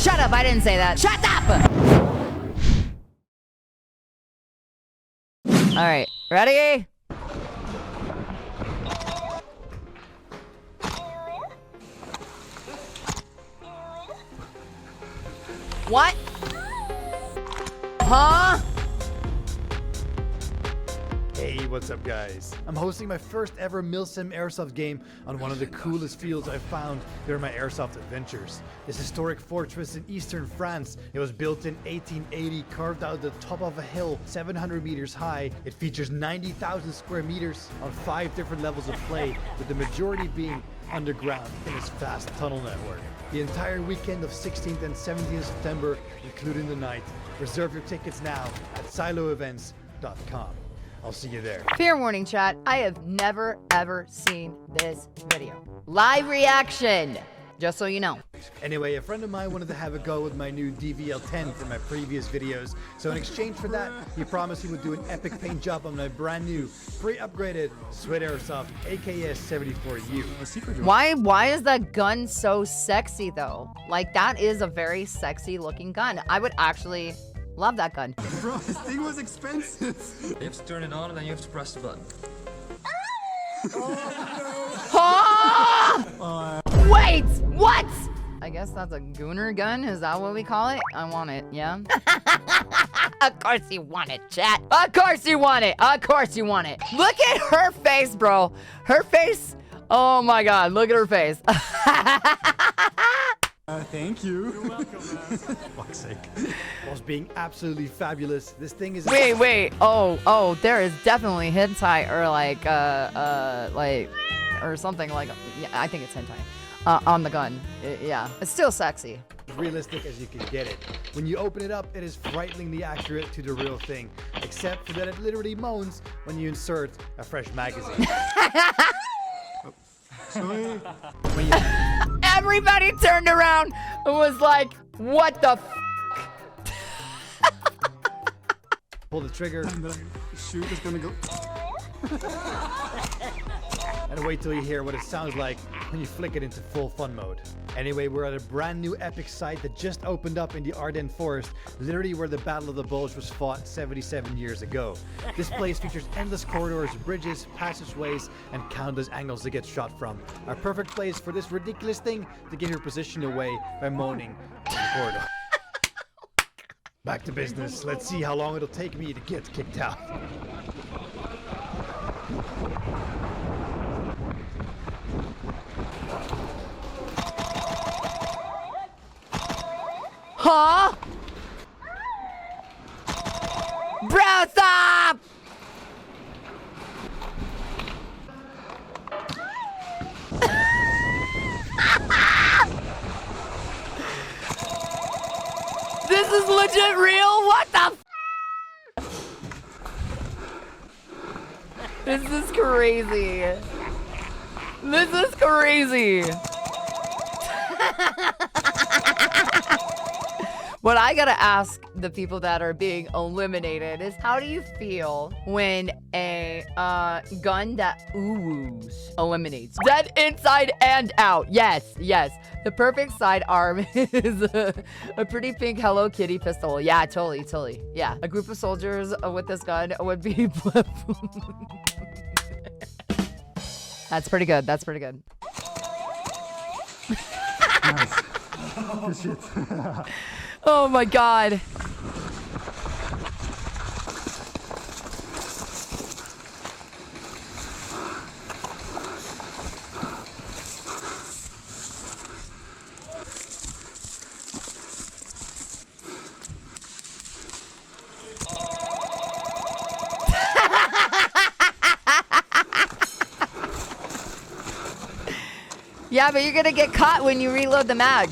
Shut up, I didn't say that. Shut up! All right, ready? What? Huh? Hey, what's up guys? I'm hosting my first ever Milsim Airsoft game on one of the coolest fields I've found during my Airsoft adventures. This historic fortress in eastern France. It was built in 1880, carved out the top of a hill 700 meters high. It features 90,000 square meters on 5 different levels of play, with the majority being underground in its vast tunnel network. The entire weekend of 16th and 17th September, including the night. Reserve your tickets now at siloevents.com. I'll see you there. Fair warning, chat. I have never, ever seen this video. Live reaction, just so you know. Anyway, a friend of mine wanted to have a go with my new DVL-10 from my previous videos. So in exchange for that, he promised he would do an epic paint job on my brand new, pre-upgraded Sweat Airsoft AKS-74U. Why is that gun so sexy though? Like, that is a very sexy looking gun. I would actually love that gun. Bro, this thing was expensive. You have to turn it on and then you have to press the button. Oh! Wait, what? I guess that's a gooner gun? Is that what we call it? I want it, yeah? Of course you want it, chat. Of course you want it. Of course you want it. Look at her face, bro. Her face. Oh my God, look at her face. Thank you. You're welcome, man. Fuck's sake. Whilst being absolutely fabulous, this thing is... Wait. Oh, there is definitely hentai or like, or something like, yeah, I think it's hentai, on the gun. Yeah, it's still sexy. Realistic as you can get it. When you open it up, it is frighteningly accurate to the real thing, except for that it literally moans when you insert a fresh magazine. Sorry. Everybody turned around and was like, what the f? Pull the trigger. And the shoot is gonna go. And wait till you hear what it sounds like when you flick it into full fun mode. Anyway, we're at a brand new epic site that just opened up in the Ardennes Forest, literally where the Battle of the Bulge was fought 77 years ago. This place features endless corridors, bridges, passageways, and countless angles to get shot from. A perfect place for this ridiculous thing to give your position away by moaning in the corridor. Back to business. Let's see how long it'll take me to get kicked out. Huh? Bro, stop! This is legit real? What the f? This is crazy. This is crazy. What I gotta ask the people that are being eliminated is, how do you feel when a gun that oohs eliminates? Dead inside and out. Yes. The perfect sidearm is a pretty pink Hello Kitty pistol. Yeah, totally. Yeah, a group of soldiers with this gun would be... That's pretty good. Nice. Good shit. Oh my God. Yeah, but you're gonna get caught when you reload the mag.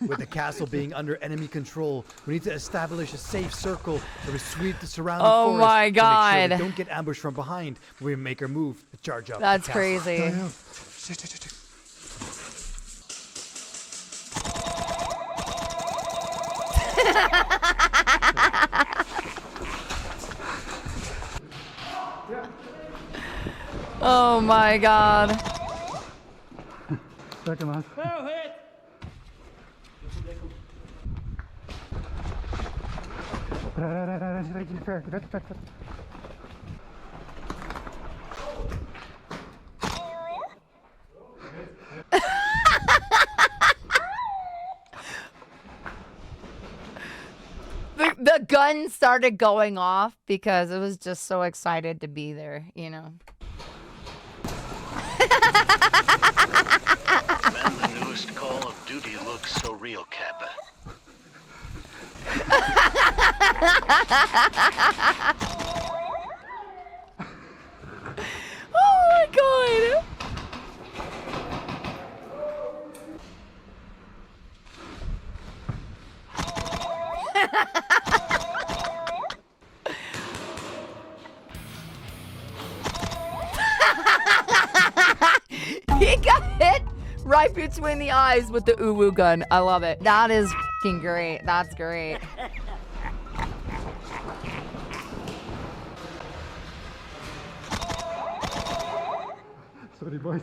With the castle being under enemy control, we need to establish a safe circle that will sweep the surrounding Oh forest my to make sure God. we don't get ambushed from behind when we make our move to charge up. That's the castle. crazy. Shit. Oh my God. Lekker man. The gun started going off because it was just so excited to be there, you know. Man, the newest Call of Duty looks so real, Kappa. Oh my god! He got hit right between the eyes with the uwu gun. I love it. That is f***ing great. That's great. Sorry, boys.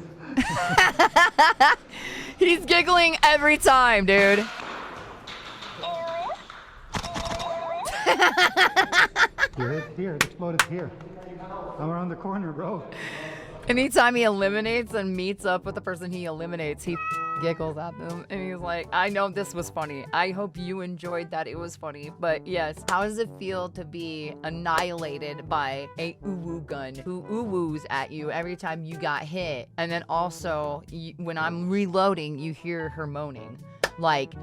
He's giggling every time, dude. Here, it exploded here. I'm around the corner, bro. Anytime he eliminates and meets up with the person he eliminates, he giggles at them. And he's like, I know this was funny. I hope you enjoyed that. It was funny. But yes, how does it feel to be annihilated by a uwu gun who uwus at you every time you got hit? And then also, when I'm reloading, you hear her moaning. Like,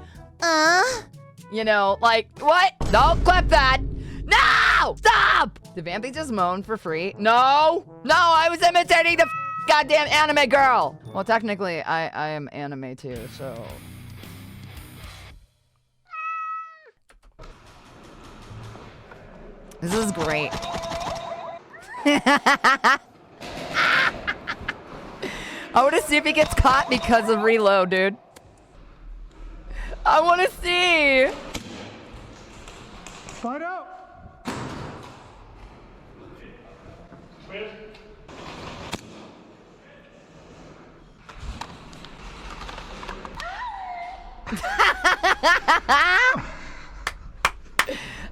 you know, like, what? Don't clip that. No! Stop! Did Vampy just moan for free? No! No, I was imitating the goddamn anime girl! Well, technically, I am anime too, so... This is great. I want to see if he gets caught because of reload, dude. I want to see! Find out!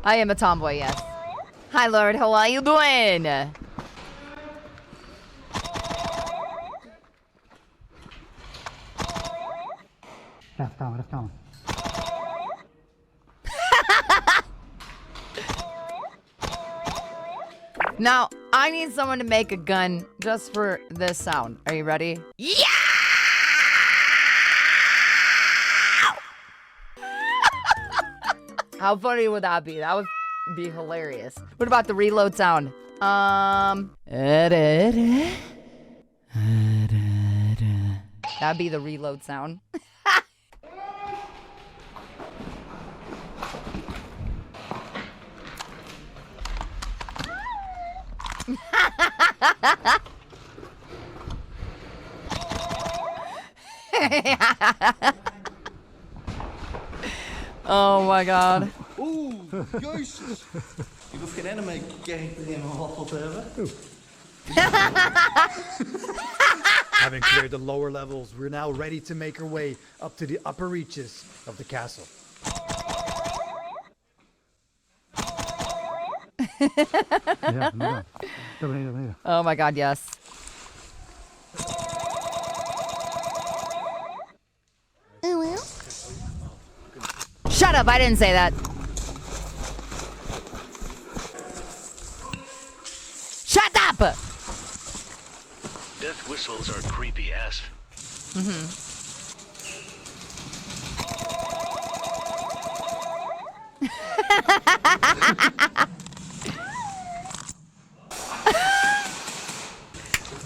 I am a tomboy, yes. Hi, Lord. How are you doing? Left down. Now, I need someone to make a gun just for this sound. Are you ready? Yeah! How funny would that be? That would be hilarious. What about the reload sound? That'd be the reload sound. Oh my god. Oeh, jezus. Je hoeft geen anime character in mijn waffel te hebben. Having cleared the lower levels, we're now ready to make our way up to the upper reaches of the castle. Ja, beneden. Beneden. Oh my god, yes. Shut up, I didn't say that. Shut up! Death whistles are creepy as.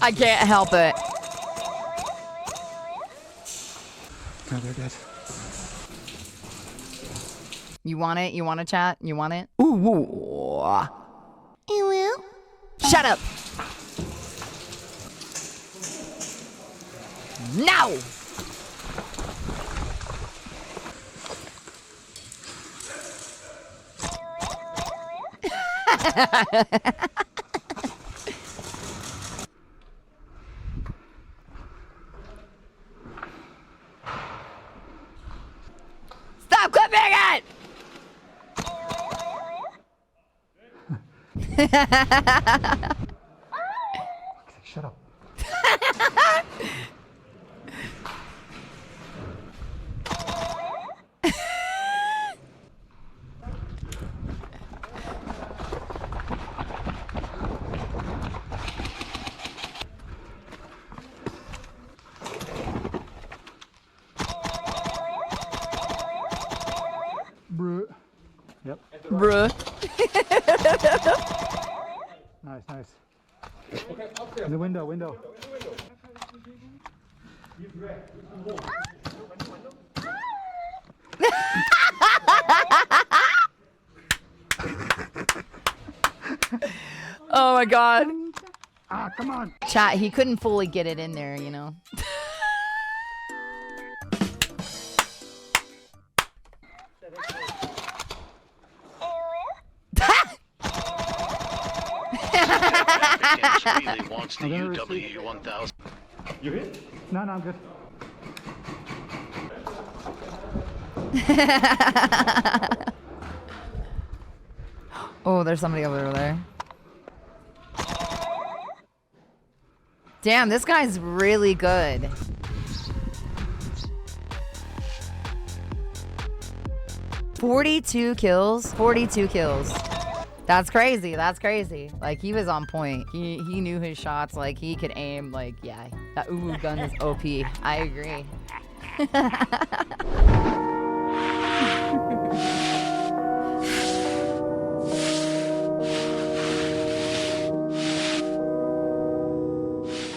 I can't help it. No, they're dead. You want it? You want to chat? You want it? Ooh. Shut up. No. Shut up. Bruh. Yep. Bruh. Nice, nice. In the window, window. Oh my god. Ah, come on. Chat, he couldn't fully get it in there, you know? Applicant really wants the UW1000. You hit? No, no, I'm good. Oh, there's somebody over there. Damn, this guy's really good. .42 kills. 42 kills. That's crazy. That's crazy. Like, he was on point. He knew his shots. Like, he could aim. Like, yeah. That gun is OP. I agree.